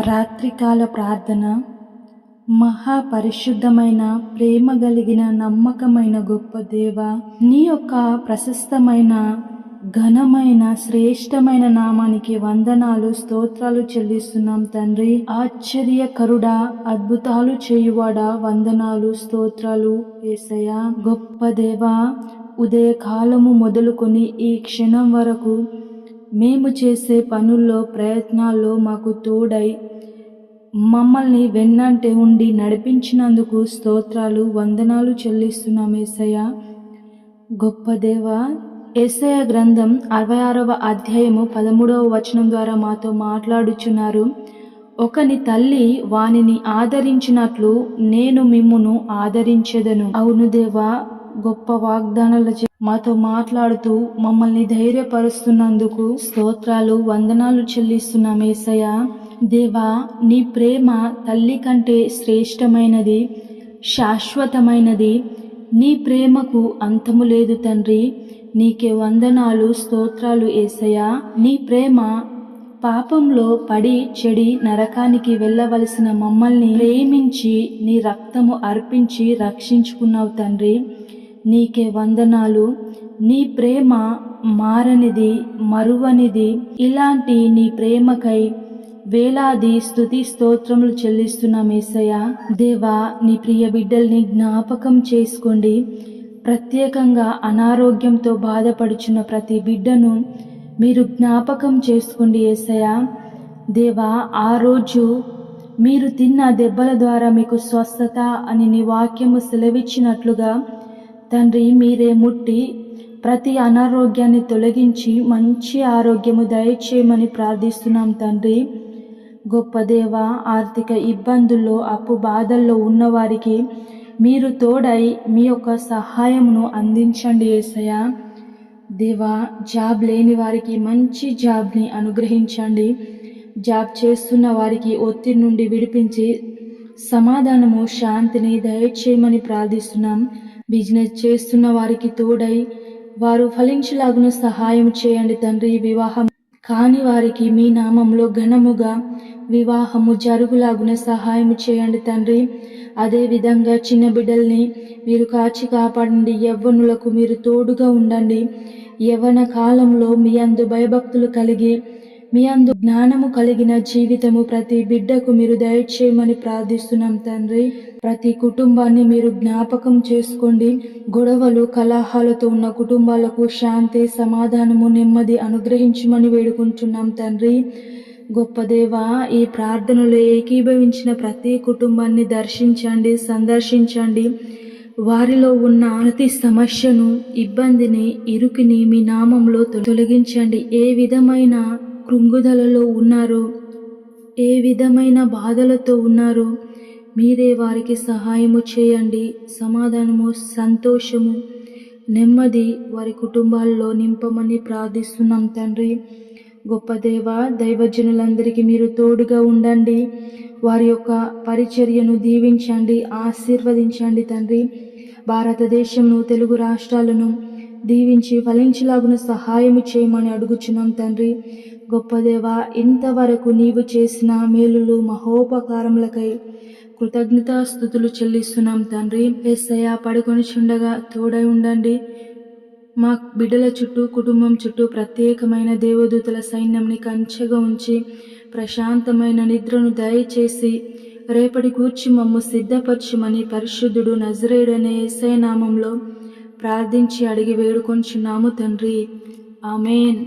రాత్రికాల ప్రార్థన. మహాపరిశుద్ధమైన, ప్రేమ కలిగిన, నమ్మకమైన గొప్ప దేవా, నీ యొక్క ప్రశస్తమైన, ఘనమైన, శ్రేష్టమైన నామానికి వందనాలు, స్తోత్రాలు చెల్లిస్తున్నాం తండ్రి. ఆశ్చర్యకరుడా, అద్భుతాలు చేయువాడా, వందనాలు, స్తోత్రాలు యేసయ్యా. గొప్ప దేవా, ఉదయకాలము మొదలుకొని ఈ క్షణం వరకు మేము చేసే పనుల్లో, ప్రయత్నాల్లో మాకు తోడై మమ్మల్ని వెన్నంటే ఉండి నడిపించినందుకు స్తోత్రాలు, వందనాలు చెల్లిస్తున్నాం యేసయ్య. గొప్ప దేవా, యేసయ్య గ్రంథం 66వ అధ్యాయము 13వ వచనం ద్వారా మాతో మాట్లాడుచున్నారు. ఒకని తల్లి వానిని ఆదరించినట్లు నేను మిమ్మును ఆదరించెదను. అవును దేవా, గొప్ప వాగ్దానాల మాతో మాట్లాడుతూ మమ్మల్ని ధైర్యపరుస్తున్నందుకు స్తోత్రాలు, వందనాలు చెల్లిస్తున్నాం యేసయ్య. దేవా, నీ ప్రేమ తల్లి కంటే శ్రేష్టమైనది, శాశ్వతమైనది. నీ ప్రేమకు అంతము లేదు తండ్రి. నీకే వందనాలు, స్తోత్రాలు యేసయ్య. నీ ప్రేమ పాపంలో పడి చెడి నరకానికి వెళ్ళవలసిన మమ్మల్ని ప్రేమించి నీ రక్తము అర్పించి రక్షించుకున్నావు తండ్రి. నీకే వందనాలు. నీ ప్రేమ మారనిది, మరువనిది. ఇలాంటి నీ ప్రేమకై వేలాది స్తుతి స్తోత్రములు చెల్లిస్తున్నాం యేసయ్య. దేవా, నీ ప్రియ బిడ్డల్ని జ్ఞాపకం చేసుకోండి. ప్రత్యేకంగా అనారోగ్యంతో బాధపడుచున్న ప్రతి బిడ్డను మీరు జ్ఞాపకం చేసుకోండి యేసయ్య. దేవా, ఆ రోజు మీరు తిన్న దెబ్బల ద్వారా మీకు స్వస్థత అని నీ వాక్యము సెలవిచ్చినట్లుగా తండ్రి, మీరే ముట్టి ప్రతి అనారోగ్యాన్ని తొలగించి మంచి ఆరోగ్యము దయచేయమని ప్రార్థిస్తున్నాం తండ్రి. గొప్ప దేవ, ఆర్థిక ఇబ్బందుల్లో, అప్పు బాధల్లో ఉన్నవారికి మీరు తోడై మీ యొక్క సహాయమును అందించండి యేసయ్య. దేవా, జాబ్ లేని వారికి మంచి జాబ్ని అనుగ్రహించండి. జాబ్ చేస్తున్న వారికి ఒత్తిడి నుండి విడిపించి సమాధానము, శాంతిని దయచేయమని ప్రార్థిస్తున్నాం. బిజినెస్ చేస్తున్న వారికి తోడై వారు ఫలించలాగున సహాయం చేయండి తండ్రి. వివాహం కాని వారికి మీ నామంలో ఘనముగా వివాహము జరుగులాగున సహాయం చేయండి తండ్రి. అదేవిధంగా చిన్న బిడ్డల్ని మీరు కాచి కాపాడండి. యవ్వనులకు మీరు తోడుగా ఉండండి. యవ్వన కాలంలో మీ అందు భయభక్తులు కలిగి, మీ అందు జ్ఞానము కలిగిన జీవితము ప్రతి బిడ్డకు మీరు దయచేయమని ప్రార్థిస్తున్నాం తండ్రి. ప్రతి కుటుంబాన్ని మీరు జ్ఞాపకం చేసుకోండి. గొడవలు, కలహాలతో ఉన్న కుటుంబాలకు శాంతి, సమాధానము, నెమ్మది అనుగ్రహించమని వేడుకుంటున్నాం తండ్రి. గొప్ప దేవా, ఈ ప్రార్థనలో ఏకీభవించిన ప్రతి కుటుంబాన్ని దర్శించండి, సందర్శించండి. వారిలో ఉన్న ప్రతి సమస్యను, ఇబ్బందిని, ఇరుకుని మీ నామంలో తొలగించండి. ఏ విధమైన కృంగుదలలో ఉన్నారో, ఏ విధమైన బాధలతో ఉన్నారో మీరే వారికి సహాయము చేయండి. సమాధానము, సంతోషము, నెమ్మది వారి కుటుంబాల్లో నింపమని ప్రార్థిస్తున్నాం తండ్రి. గొప్ప దేవ, దైవజనులందరికీ మీరు తోడుగా ఉండండి. వారి యొక్క పరిచర్యను దీవించండి, ఆశీర్వదించండి తండ్రి. భారతదేశంను, తెలుగు రాష్ట్రాలను దీవించి ఫలించలాగున సహాయము చేయమని అడుగుచున్నాం తండ్రి. గొప్ప దేవ, ఇంతవరకు నీవు చేసిన మేలులు, మహోపకారములకై కృతజ్ఞతాస్తుతులు చెల్లిస్తున్నాం తండ్రి. యేసయ్య, పడుకొని చుండగా తోడై ఉండండి. మా బిడ్డల చుట్టూ, కుటుంబం చుట్టూ ప్రత్యేకమైన దేవదూతల సైన్యంని కంచెగా ఉంచి ప్రశాంతమైన నిద్రను దయచేసి రేపటి కూర్చి మమ్ము సిద్ధపరచమని పరిశుద్ధుడు నజరేయుడనే యేసయ్య నామంలో ప్రార్థించి అడిగి వేడుకొంచున్నాము తండ్రి. ఆమేన్.